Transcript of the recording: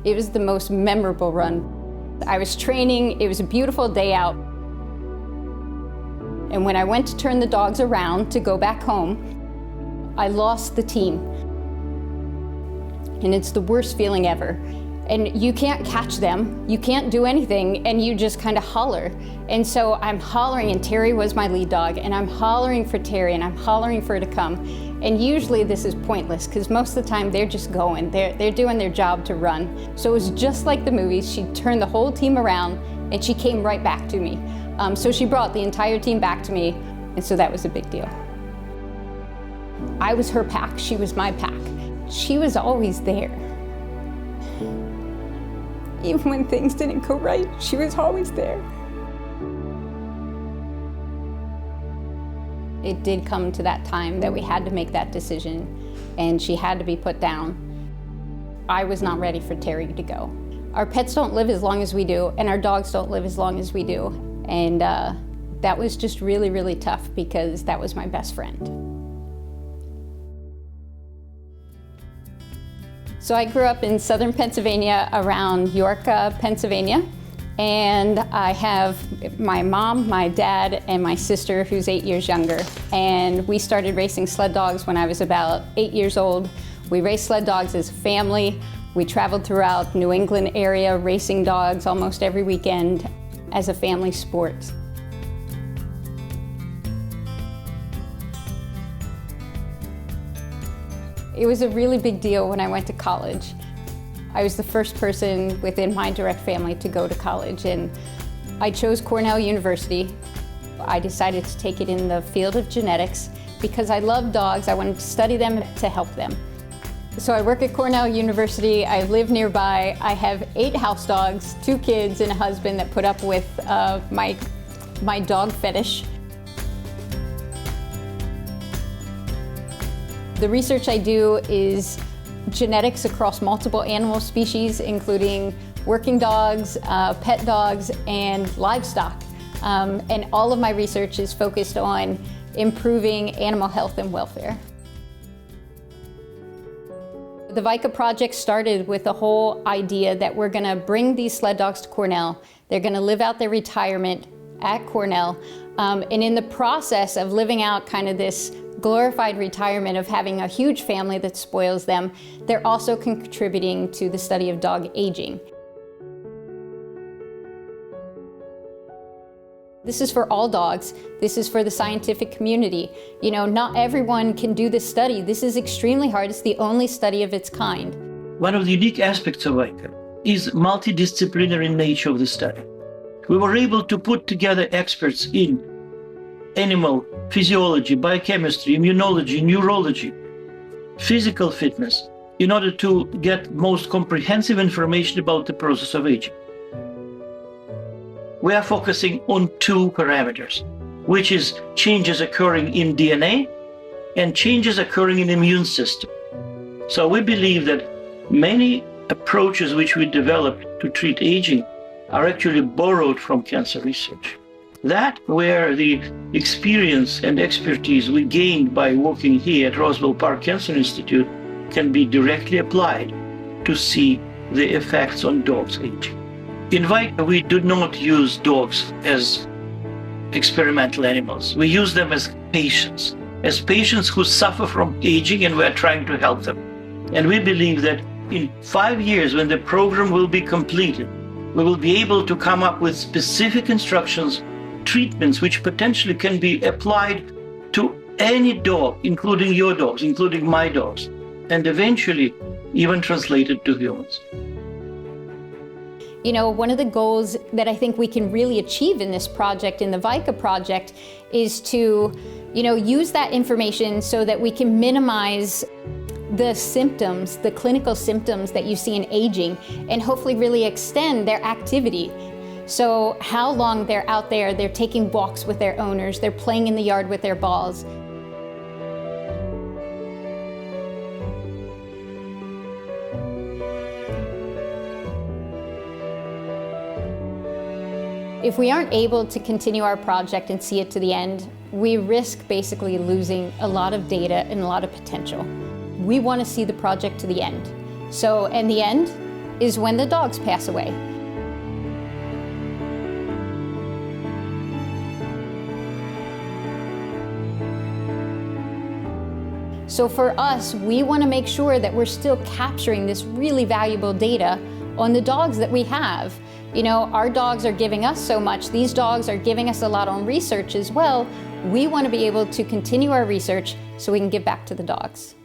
It was the most memorable run. I was training, it was a beautiful day out. And when I went to turn the dogs around to go back home, I lost the team. And it's the worst feeling ever. And you can't catch them, you can't do anything, and you just kind of holler. And so I'm hollering, and Terry was my lead dog, and I'm hollering for Terry, and I'm hollering for her to come. And usually this is pointless, because most of the time they're just going, they're doing their job to run. So it was just like the movies. She turned the whole team around, and she came right back to me. So she brought the entire team back to me, and so that was a big deal. I was her pack, she was my pack. She was always there. Even when things didn't go right, she was always there. It did come to that time that we had to make that decision, and she had to be put down. I was not ready for Terry to go. Our pets don't live as long as we do, and our dogs don't live as long as we do. And that was just really, really tough, because that was my best friend. So I grew up in southern Pennsylvania, around York, Pennsylvania. And I have my mom, my dad, and my sister, who's 8 years younger. And we started racing sled dogs when I was about 8 years old. We raced sled dogs as a family. We traveled throughout New England area racing dogs almost every weekend as a family sport. It was a really big deal when I went to college. I was the first person within my direct family to go to college, and I chose Cornell University. I decided to take it in the field of genetics because I love dogs. I wanted to study them to help them. So I work at Cornell University. I live nearby. I have 8 house dogs, 2 kids, and a husband that put up with my dog fetish. The research I do is genetics across multiple animal species, including working dogs, pet dogs, and livestock. And all of my research is focused on improving animal health and welfare. The Vaika Project started with the whole idea that we're going to bring these sled dogs to Cornell. They're going to live out their retirement at Cornell. And in the process of living out kind of this glorified retirement of having a huge family that spoils them, they're also contributing to the study of dog aging. This is for all dogs. This is for the scientific community. You know, not everyone can do this study. This is extremely hard. It's the only study of its kind. One of the unique aspects of Vaika is multidisciplinary nature of the study. We were able to put together experts in animal physiology, biochemistry, immunology, neurology, physical fitness, in order to get most comprehensive information about the process of aging. We are focusing on 2 parameters, which is changes occurring in DNA and changes occurring in the immune system. So we believe that many approaches which we developed to treat aging are actually borrowed from cancer research. That where the experience and expertise we gained by working here at Roswell Park Cancer Institute can be directly applied to see the effects on dogs aging. In Vaika, we do not use dogs as experimental animals. We use them as patients who suffer from aging, and we're trying to help them. And we believe that in 5 years, when the program will be completed, we will be able to come up with specific instructions, treatments which potentially can be applied to any dog, including your dogs, including my dogs, and eventually even translated to humans. You know, one of the goals that I think we can really achieve in this project, in the Vaika Project, is to, use that information so that we can minimize the symptoms, the clinical symptoms that you see in aging, and hopefully really extend their activity. So how long they're out there, they're taking walks with their owners, they're playing in the yard with their balls. If we aren't able to continue our project and see it to the end, we risk basically losing a lot of data and a lot of potential. we want to see the project to the end. So, and the end is when the dogs pass away. So for us, we want to make sure that we're still capturing this really valuable data on the dogs that we have. You know, our dogs are giving us so much. These dogs are giving us a lot on research as well. We want to be able to continue our research so we can give back to the dogs.